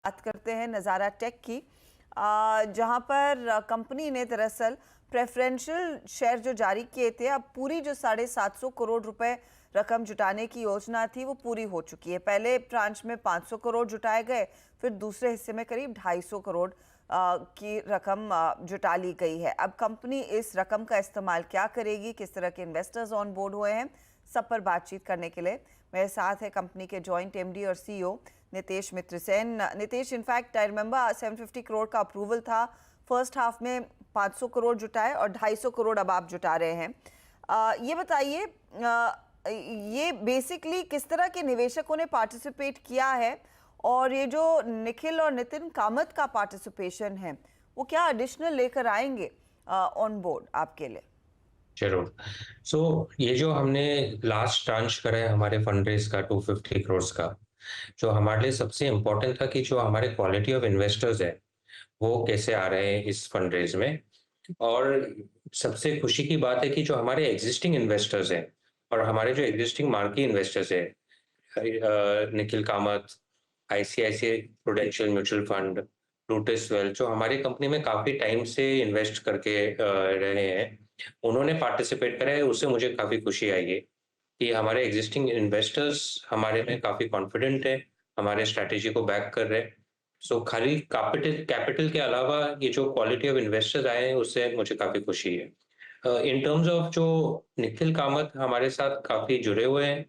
बात करते हैं नज़ारा टेक की, जहां पर कंपनी ने दरअसल प्रेफरेंशियल शेयर जो जारी किए थे, अब पूरी जो 750 करोड़ रुपए रकम जुटाने की योजना थी वो पूरी हो चुकी है। पहले ट्रांच में 500 करोड़ जुटाए गए, फिर दूसरे हिस्से में करीब 250 करोड़ की रकम जुटा ली गई है। अब कंपनी इस रकम का इस्तेमाल क्या करेगी, किस तरह के इन्वेस्टर्स ऑन बोर्ड हुए हैं, सब पर बातचीत करने के लिए मेरे साथ है कंपनी के जॉइंट एमडी और CEO Nitesh Mitra Sen. Nitesh, in fact I remember 750 crore का अप्रूवल था, फर्स्ट हाफ में 500 करोड़ जुटाए और 250 करोड़ अब आप जुटा रहे हैं। ये बताइए, ये बेसिकली किस तरह के निवेशकों ने पार्टिसिपेट किया है, और ये जो निखिल और नितिन कामत का पार्टिसिपेशन है वो क्या एडिशनल लेकर आएंगे ऑन बोर्ड आपके लिए? जरूर। ये जो हमने लास्ट ट्रांच करा है हमारे फंड रेज का 250 करोड़ का, जो हमारे लिए सबसे इम्पोर्टेंट था कि जो हमारे क्वालिटी ऑफ इन्वेस्टर्स है वो कैसे आ रहे हैं इस फंड रेज में। और सबसे खुशी की बात है कि जो हमारे एग्जिस्टिंग इन्वेस्टर्स हैं और हमारे जो एग्जिस्टिंग मार्की इन्वेस्टर्स है, Nikhil Kamath, ICICI Prudential mutual fund, लूटिस वेल्थ, जो हमारी कंपनी में काफी टाइम से इन्वेस्ट करके रहे हैं, उन्होंने पार्टिसिपेट करा है। उससे मुझे काफी खुशी आई है कि हमारे एग्जिस्टिंग इन्वेस्टर्स हमारे में काफी कॉन्फिडेंट है, हमारे स्ट्रैटेजी को बैक कर रहे हैं। खाली कैपिटल कैपिटल के अलावा ये जो क्वालिटी ऑफ इन्वेस्टर्स आए हैं उससे मुझे काफी खुशी है। इन टर्म्स ऑफ जो निखिल कामत हमारे साथ काफी जुड़े हुए हैं,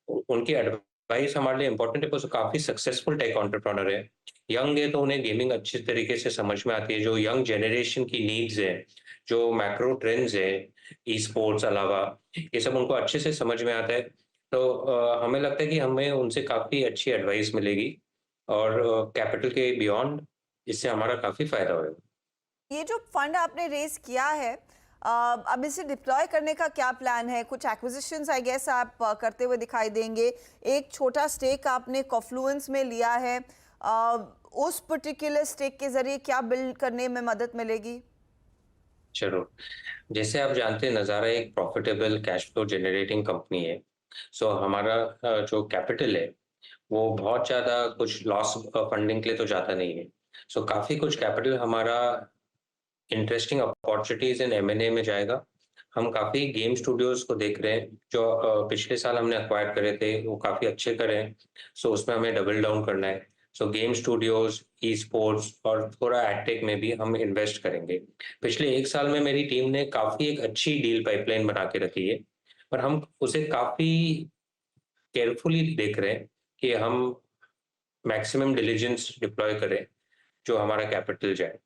उनकी एडवाइस हमारे लिए इम्पोर्टेंट है। वो काफी सक्सेसफुल टेक एंटरप्रेन्योर है, यंग है, तो उन्हें गेमिंग अच्छी तरीके से समझ में आती है। जो यंग जनरेशन की नीड्स है, जो मैक्रो ट्रेंड्स है, ई स्पोर्ट्स अलावा, ये सब उनको अच्छे से समझ में आता है। तो हमें लगता है कि हमें उनसे काफी अच्छी एडवाइस मिलेगी और कैपिटल के बियॉन्ड इससे हमारा काफी फायदा होगा। ये जो फंड आपने रेज किया है, अब इसे डिप्लॉय करने का क्या प्लान है? कुछ एक्विजिशंस आई गेस आप करते हुए दिखाई देंगे। एक छोटा स्टेक आपने कॉफ्लुएंस में लिया है, उस पर्टिकुलर स्टेक के जरिए क्या बिल्ड करने में मदद मिलेगी? जरूर। जैसे आप जानते हैं, नज़ारा एक profitable cash flow generating company है। हमारा जो कैपिटल है वो बहुत ज़्यादा कुछ लॉस फंडिंग के लिए तो जाता नहीं है। काफ़ी कुछ कैपिटल हमारा इंटरेस्टिंग अपॉर्चुनिटीज इन एमएनए में जाएगा। हम काफ़ी गेम स्टूडियोज को देख रहे हैं जो पिछले साल हमने अक्वायर करे थे, वो काफ़ी अच्छे करे हैं। उसमें हमें डबल डाउन करना है। गेम स्टूडियोज, ई स्पोर्ट्स और थोड़ा एडटेक में भी हम इन्वेस्ट करेंगे। पिछले एक साल में मेरी टीम ने काफ़ी एक अच्छी डील पाइपलाइन बना के रखी है, पर हम उसे काफ़ी केयरफुली देख रहे हैं कि हम मैक्सिमम डिलीजेंस डिप्लॉय करें, जो हमारा कैपिटल जाए।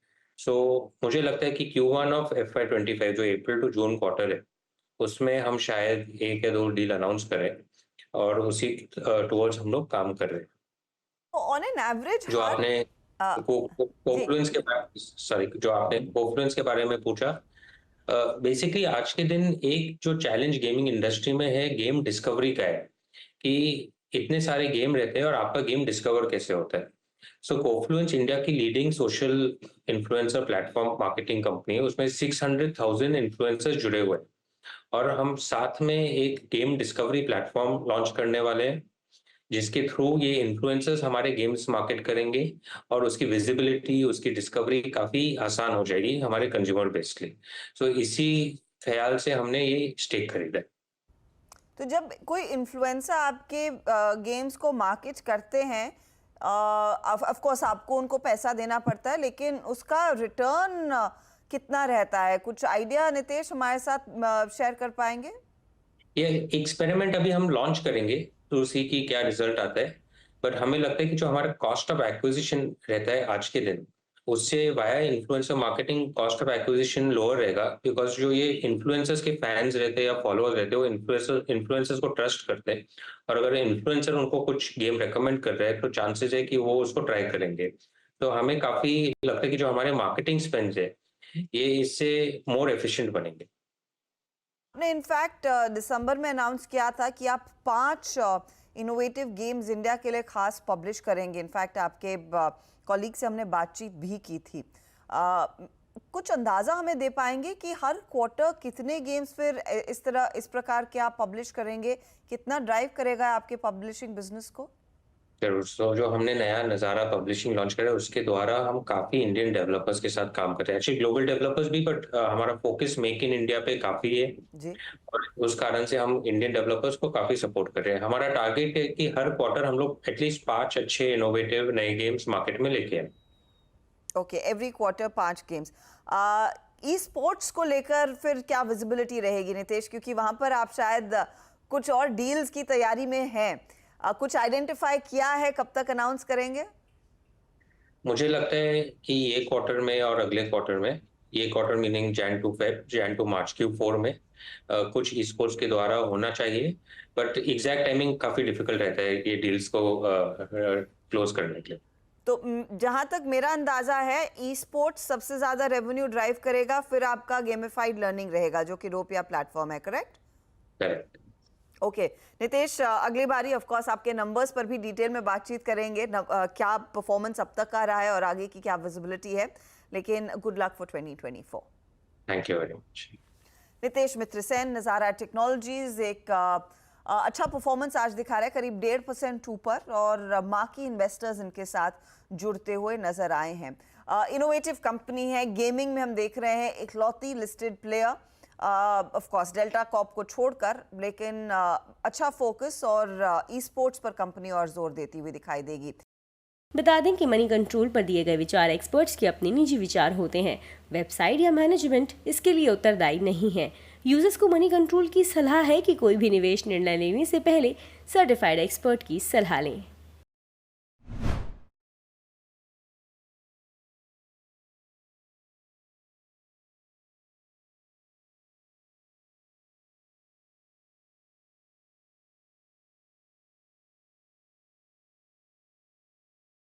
मुझे लगता है कि Q1 ऑफ FY25, जो अप्रैल टू जून क्वार्टर है, उसमें हम शायद एक या दो डील अनाउंस करें, और उसी टुवर्ड्स हम लोग काम कर रहे हैं। ऑन एन एवरेज जो हर आपने जी। कोफ्लुएंस के बारे सॉरी जो आपने कोफ्लुएंस के बारे में पूछा, बेसिकली आज के दिन एक जो चैलेंज गेमिंग इंडस्ट्री में है, गेम डिस्कवरी का है कि इतने सारे गेम रहते हैं और आपका गेम डिस्कवर कैसे होता है। कोफ्लुएंस इंडिया की leading social influencer platform marketing company है। उसमें 600,000 इन्फ्लुएंसर्स जुड़े हुए हैं, और हम साथ में एक गेम डिस्कवरी प्लेटफॉर्म लॉन्च करने वाले हैं, जिसके थ्रू ये इन्फ्लुएंसर्स हमारे गेम्स मार्केट करेंगे और उसकी विजिबिलिटी, उसकी डिस्कवरी काफ़ी आसान हो जाएगी हमारे कंज्यूमर बेस के लिए। इसी ख्याल से हमने ये स्टेक खरीदा है। तो जब कोई इन्फ्लुएंसर आपके गेम्स को मार्केट करते हैं, ऑफ कोर्स आपको उनको पैसा देना पड़ता है, लेकिन उसका रिटर्न कितना रहता है? कुछ आइडिया नितेश हमारे साथ शेयर कर पाएंगे? ये एक्सपेरिमेंट अभी हम लॉन्च करेंगे, तो उसी की क्या रिजल्ट आता है। बट हमें लगता है कि जो हमारा कॉस्ट ऑफ एक्विजिशन रहता है आज के दिन, उससे via influencer marketing cost of acquisition lower रहेगा, बिकॉज जो ये इन्फ्लुएंसर्स के फैंस रहते हैं या फॉलोअर्स रहते हैं, वो इन्फ्लुएंसर्स को ट्रस्ट करते हैं, और अगर इन्फ्लुएंसर उनको कुछ गेम रेकमेंड कर रहे हैं तो चांसेस है कि वो उसको ट्राई करेंगे। तो हमें काफी लगता है कि जो हमारे मार्केटिंग स्पेंड है, ये इससे मोर एफिशिएंट बनेंगे। आपने इनफैक्ट दिसंबर में अनाउंस किया था कि आप 5 इनोवेटिव गेम्स इंडिया के लिए खास पब्लिश करेंगे। इनफैक्ट आपके कॉलीग से हमने बातचीत भी की थी। कुछ अंदाज़ा हमें दे पाएंगे कि हर क्वार्टर कितने गेम्स फिर इस प्रकार के आप पब्लिश करेंगे? कितना ड्राइव करेगा आपके पब्लिशिंग बिजनेस को? ज़रूर। सो जो हमने नया नज़ारा पब्लिशिंग लॉन्च करा है, उसके द्वारा हम काफ़ी इंडियन डेवलपर्स के साथ काम कर रहे हैं। एक्चुअली ग्लोबल डेवलपर्स भी, बट हमारा फ़ोकस मेक इन इंडिया पे काफ़ी है जी। और उस कारण से हम इंडियन डेवलपर्स को काफ़ी सपोर्ट कर रहे हैं। हमारा टारगेट है कि हर क्वार्टर हम लोग एटलीस्ट 5 अच्छे इनोवेटिव नए गेम्स मार्केट में लेके आएँ। Okay, every quarter 5 games. E sports को लेकर फिर क्या विजिबिलिटी रहेगी नितेश, क्योंकि वहां पर आप शायद कुछ और डील्स की तैयारी में हैं। कुछ आइडेंटिफाई किया है, कब तक अनाउंस करेंगे? मुझे लगता है कि ये क्वार्टर में और अगले क्वार्टर में, ये quarter meaning Jan to March Q4 में कुछ ई स्पोर्ट्स के द्वारा होना चाहिए, बट एग्जैक्ट टाइमिंग काफ़ी डिफिकल्ट रहता है ये डील्स को क्लोज करने के लिए। तो जहां तक मेरा अंदाजा है, ई स्पोर्ट्स सबसे ज्यादा रेवेन्यू ड्राइव करेगा, फिर आपका गेमिफाइड लर्निंग रहेगा जो कि रोपिया प्लेटफॉर्म है, करेक्ट? करेक्ट। ओके नितेश, अगली बारी ऑफ कोर्स आपके नंबर्स पर भी डिटेल में बातचीत करेंगे, क्या परफॉर्मेंस अब तक का रहा है और आगे की क्या विजिबिलिटी है, लेकिन good luck for 2024। Thank you very much. Nitish Mittersain, Nazara Technologies, एक अच्छा परफॉर्मेंस आज दिखा रहा है, करीब 1.5% ऊपर, और मार्की इन्वेस्टर्स इनके साथ जुड़ते हुए नजर आए हैं। इनोवेटिव कंपनी है, गेमिंग में हम देख रहे हैं इकलौती listed player, of course delta Corp को छोड़कर, लेकिन अच्छा फोकस और ई स्पोर्ट्स पर कंपनी और जोर देती हुई दिखाई देगी। बता दें कि मनी कंट्रोल पर दिए गए विचार एक्सपर्ट्स के अपने निजी विचार होते हैं। वेबसाइट या मैनेजमेंट इसके लिए उत्तरदायी नहीं है। यूजर्स को मनी कंट्रोल की सलाह है कि कोई भी निवेश निर्णय लेने से पहले सर्टिफाइड एक्सपर्ट की सलाह लें।